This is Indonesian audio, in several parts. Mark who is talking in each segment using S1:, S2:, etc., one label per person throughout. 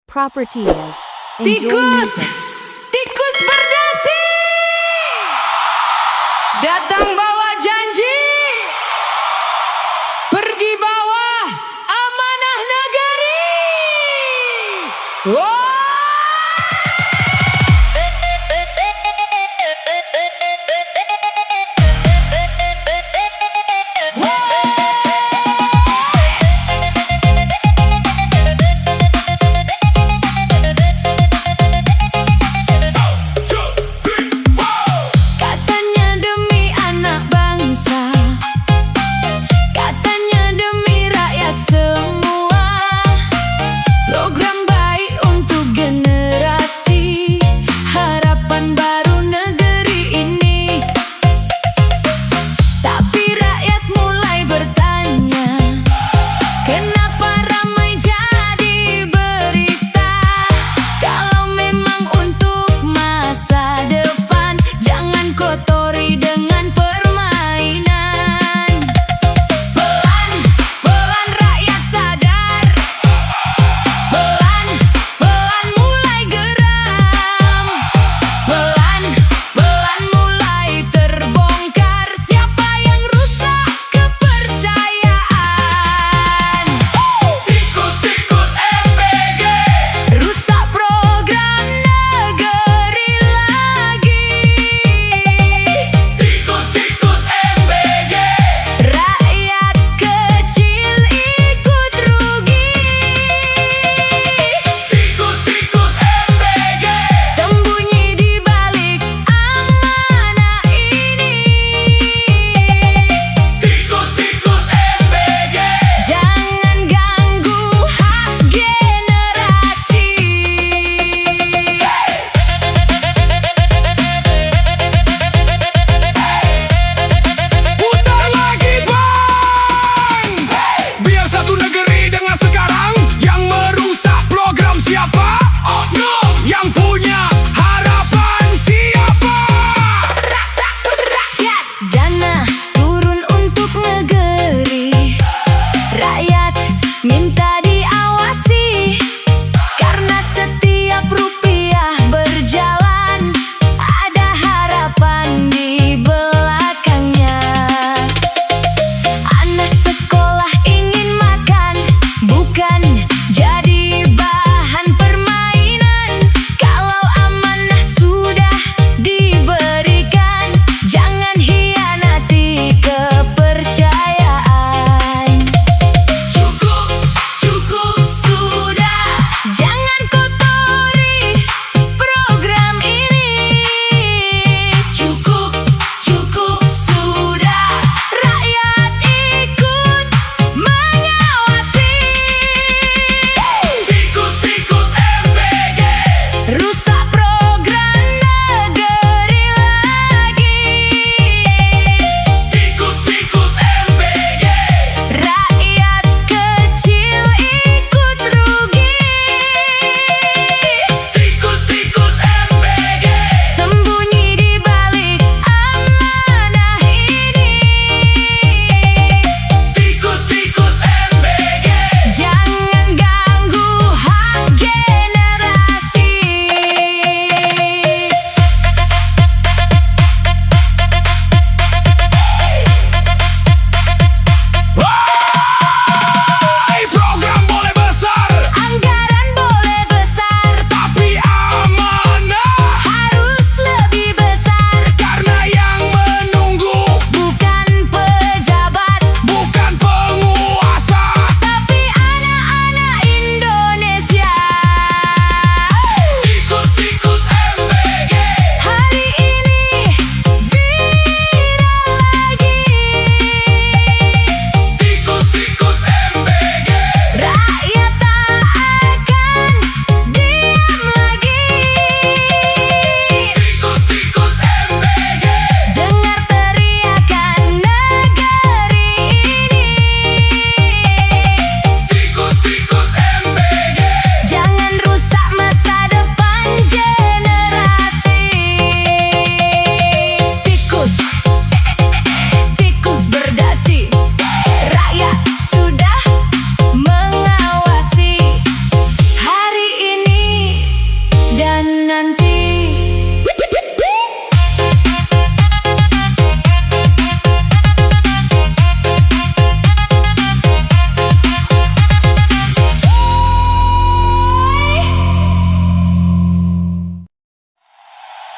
S1: property of enjoy
S2: Tikus,
S1: music.
S2: tikus berdasi, datang bawa janji, pergi bawa amanah negeri. Wow. Program baik untuk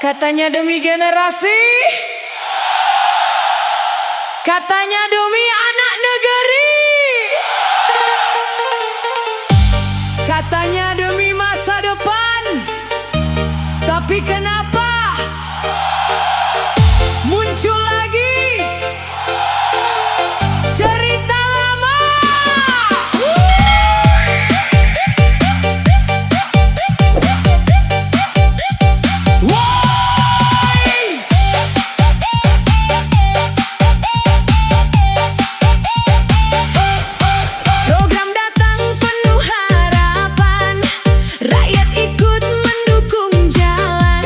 S2: Katanya demi generasi, katanya demi anak negeri, katanya demi masa depan. Tapi kenapa muncul lagi cerita lama? Program datang penuh harapan, rakyat ikut mendukung jalan.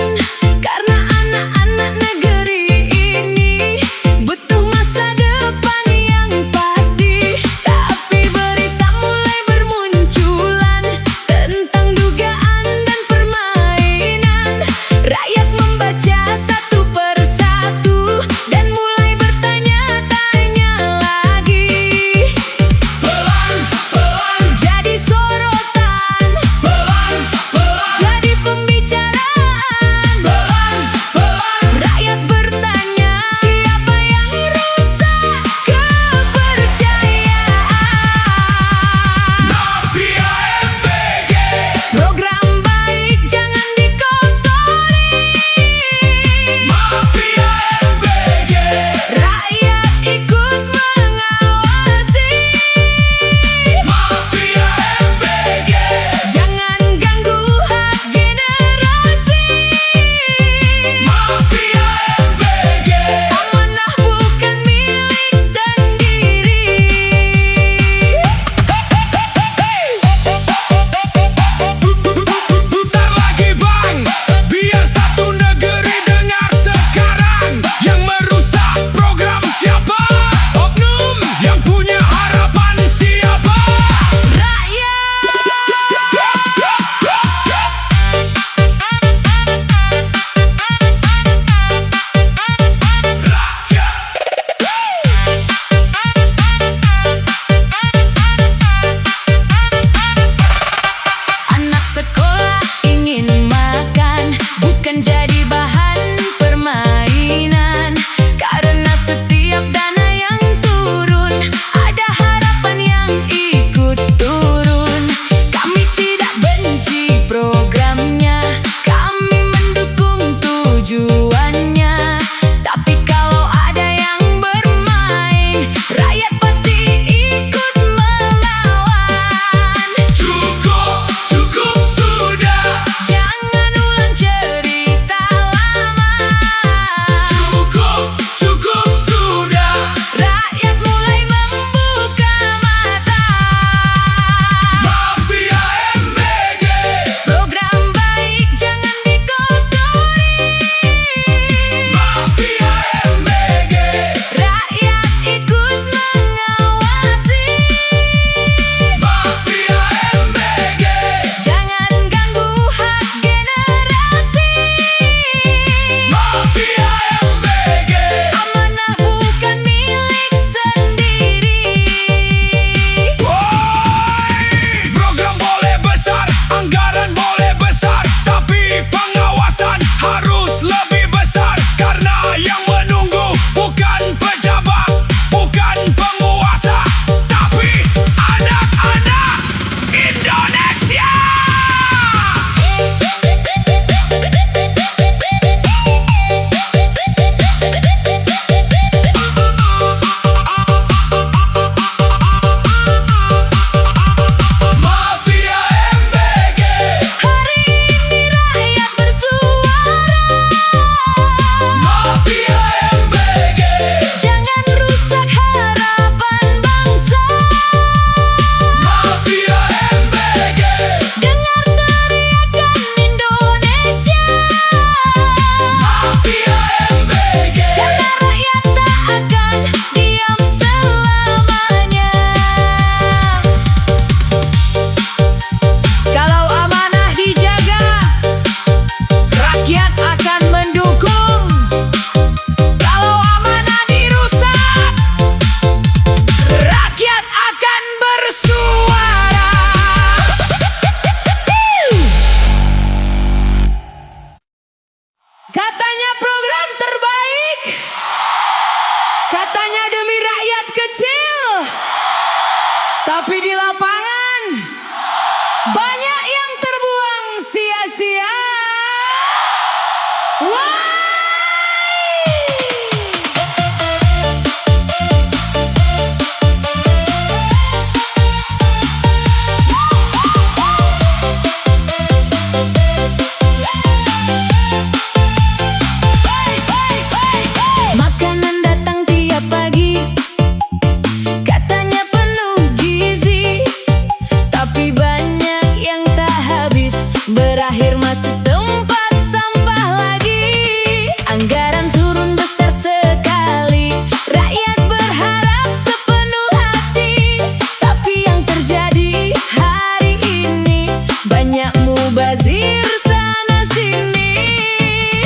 S2: berakhir masuk tempat sampah lagi. Anggaran turun besar sekali, rakyat berharap sepenuh hati. Tapi yang terjadi hari ini banyak mubazir sana sini.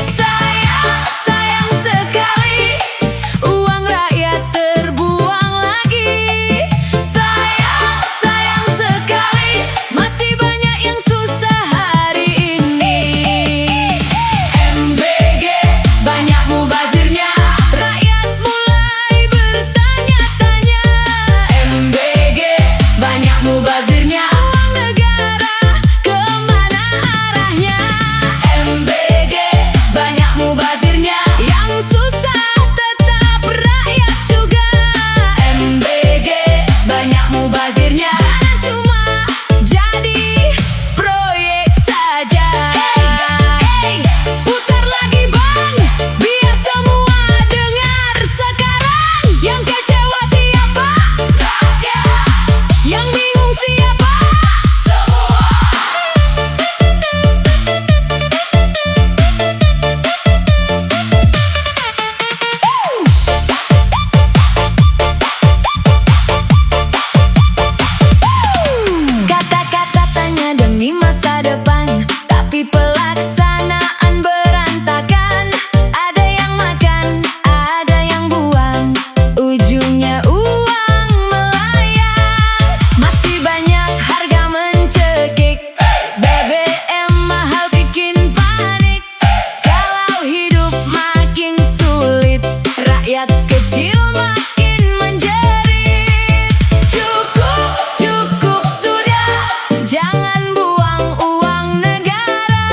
S2: Sayang, sayang sekali, uang rakyat terbuang lagi. Sayang, sayang sekali, masih banyak yang susah hari ini. MBG banyak mubazirnya, rakyat mulai bertanya-tanya. MBG banyak mubazirnya, uang negara kemana arahnya? MBG banyak mubazirnya, yang susah tetap rakyat juga. MBG banyak mubazirnya, jangan cuma jadi proyek saja. Hey, putar lagi bang, biar semua dengar sekarang. Yang kecewa siapa? Rakyat. Yang bingung siapa? Semua. Kata-kata tanya demi masa depan, tapi pelaksanaan berantakan. Ada yang makan, ada yang buang, ujungnya uang melayang. Masih banyak harga mencekik, BBM mahal bikin panik. Kalau hidup makin sulit, rakyat kecil makin menjerit. Cukup, cukup sudah, jangan buang uang negara.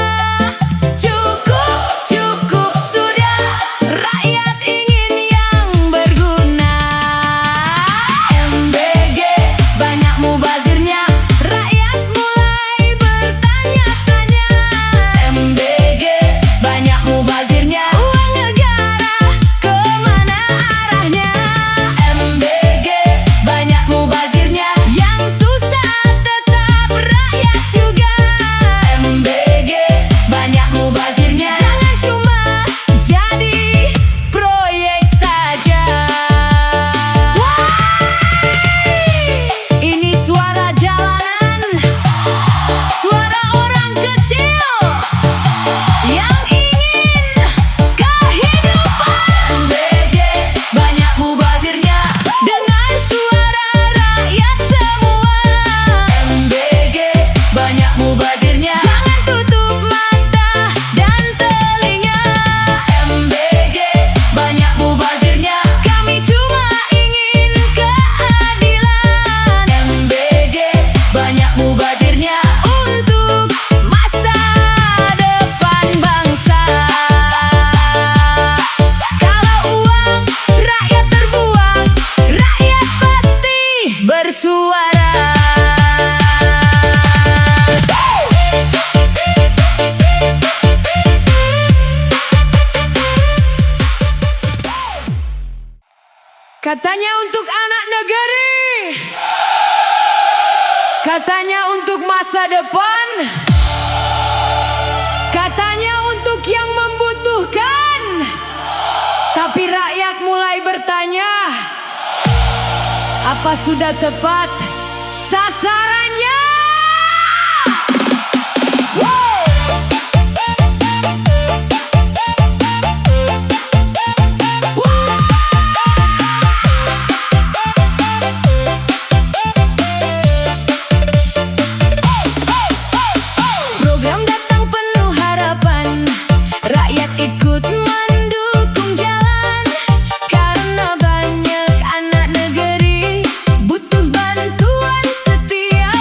S2: Cukup, cukup sudah, rakyat ingin yang berguna. MBG banyak mubazirnya, rakyat mulai bertanya-tanya. MBG banyak mubazirnya, uang negara kemana arahnya? MBG banyak mubazirnya, yang susah tetap rakyat juga. MBG banyak mubazirnya, jangan cuma jadi proyek saja. Ini suara jalanan, suara orang kecil yang ingin kehidupan. MBG banyak mubazirnya, dengan suara rakyat semua. MBG banyak mubazirnya, jangan tutup mata dan telinga. MBG banyak mubazirnya, kami cuma ingin keadilan. MBG banyak mubazirnya, untuk masa depan bangsa. Kalau uang rakyat terbuang, rakyat pasti bersuara. Katanya untuk anak negeri, katanya untuk masa depan, katanya untuk yang membutuhkan. Tapi rakyat mulai bertanya, apa sudah tepat sasarannya? Program datang penuh harapan, rakyat ikut mendukung jalan. Karena banyak anak negeri butuh bantuan setiap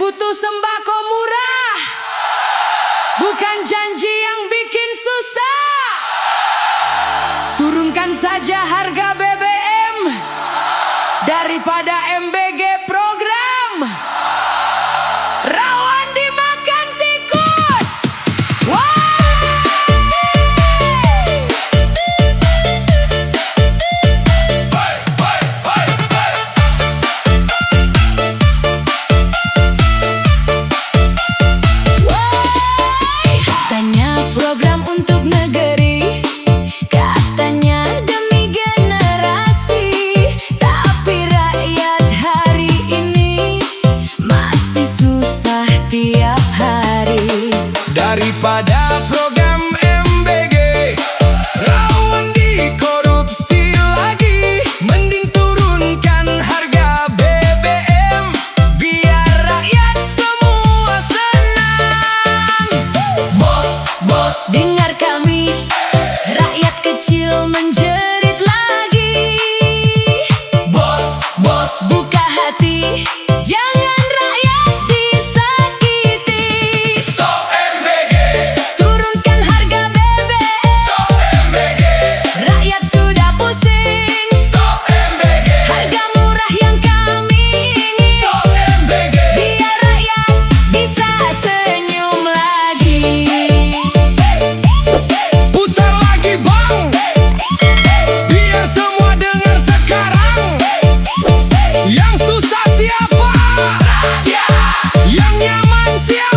S2: butuh sembako murah, bukan janji yang bikin susah. Turunkan saja harga BBM daripada MBG program rawan dimakan tikus. Katanya program untuk negeri, katanya demi generasi, tapi rakyat hari ini masih susah tiap hari.
S3: Daripada program MBG rawan dikorupsi lagi, mending turunkan harga BBM biar rakyat semua senang. Bos,
S2: Dengar kami, rakyat kecil menjerit lagi.
S3: bos,
S2: Buka hati, jangan rakyat disakiti.
S3: stop MBG,
S2: Turunkan harga BBM,
S3: stop MBG,
S2: rakyat sudah pusing.
S3: stop MBG,
S2: Harga murah yang kami ingin,
S3: stop MBG.
S2: biar rakyat bisa senyum lagi.
S3: Putar lagi bang, biar semua dengar sekarang. Yang susah siapa? Rakyat. Yang nyaman siapa?